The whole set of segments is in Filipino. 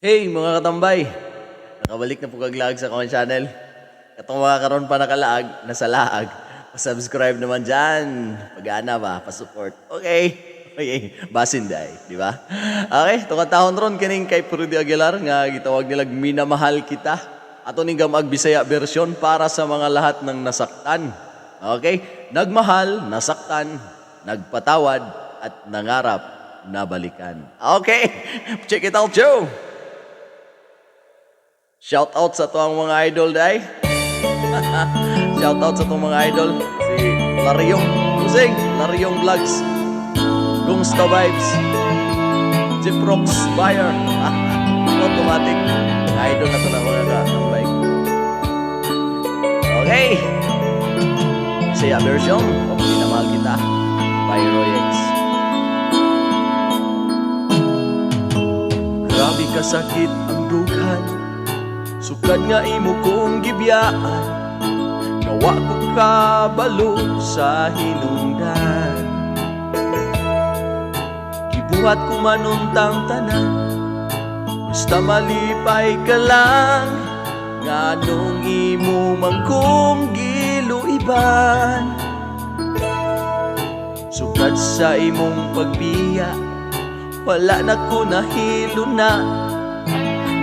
Hey mga katambay! Nakabalik na po kaglaag sa akong channel. Katong mga karon pa nakalaag, nasa laag. Pa-subscribe naman dyan. Pag-ana ba? Pa-support. Okay. Okay. Basin day, di ba? Okay, itong katahon ron kining kay Prudy Aguilar nga gitawag nilag Minamahal Kita. Ato ning gamag Bisaya version para sa mga lahat ng nasaktan. Okay? Nagmahal, nasaktan, nagpatawad, at nangarap na balikan. Okay, check it out, Joe! Shout out sa tuwang mga idol day. Shout out sa tuwang mga idol. Si Lariong Musing, Lariong Vlogs, Gungsta Vibes, Jiprox Buyer. Automatic. Idol na ito na mga katambay. Okay. Saya version of Minamahal Kita by Roy X. Grabe kasakit ang dughan, sukad nga imo kong gibiyaan, nawa ko kabalo sa hinungdan. Gibuhat ko manuntang tanan, basta malipay ka lang, nganong imo man kong giluiban. Sukad sa imong pagbiya, wala na ko nahilo na,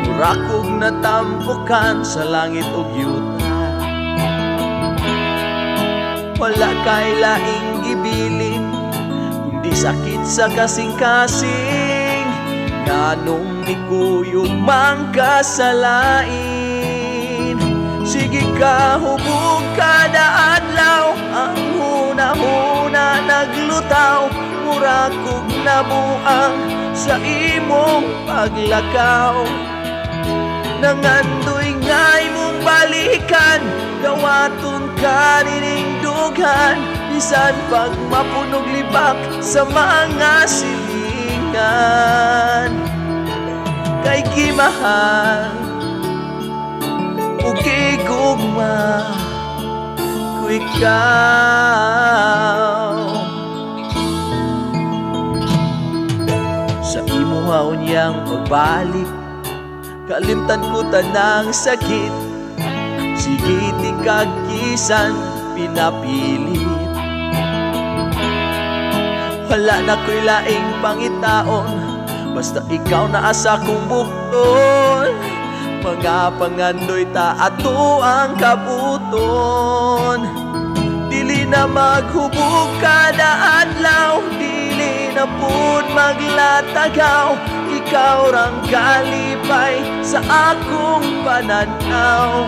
mura kong natampukan sa langit o yuta. Wala kay laing gibilin, kundi sakit sa kasing-kasing, nganong ikuyog mang kasalain. Sige ka, hubog kada adlaw, ang huna-huna naglutaw, mura kong nabuang sa imong paglakaw. Nangandoy nga'y mong balikan, gawaton ka nining dughan, bisan pag mapunog libak sa mga silingan. Kay kimahal ug gigugma ko ikaw. Sa imuha unyang pagbalik, kalimtan ko tanang sakit, sige di kagisan pinapilit. Wala na ko'y laing pangitaon, basta ikaw na asa kong bukton. Mga pangandoy ta ato ang kabuton, dili na maghubog kada adlaw, dili na pud maglatagaw. Ikaw rang kalipay sa akong pananaw.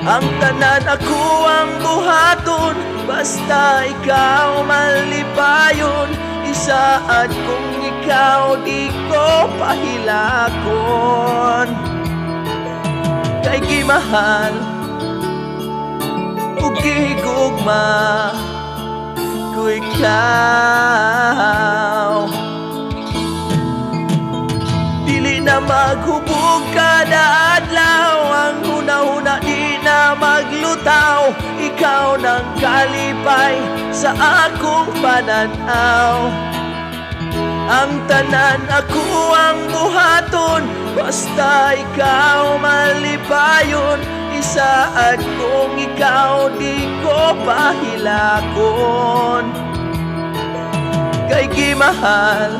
Ang tanan ako ang buhaton, basta ikaw malipayon. Isaad kung ikaw di ko pahilakon. Kay gimahal ug gihigugma ko ikaw. Dili na maghubog kada adlaw, ang huna-huna di na maglutaw. Ikaw nang kalipay sa akong pananaw. Ang tanan ako ang buhaton, basta ikaw malipayon. Isaad kung ikaw di ko pahilakon. Kay gimahal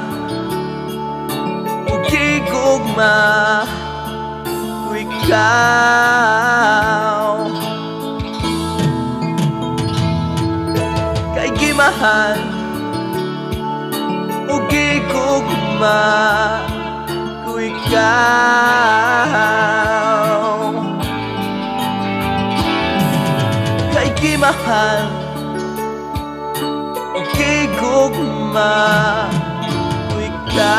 ug gigugma ko ikaw. Kay gimahal ug gigugma ko ikaw. Kay gimahal ug gigugma ko ikaw.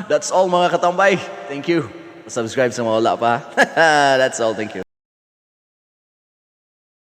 That's all mga katambay. Thank you. Subscribe sa mga wala pa. That's all. Thank you.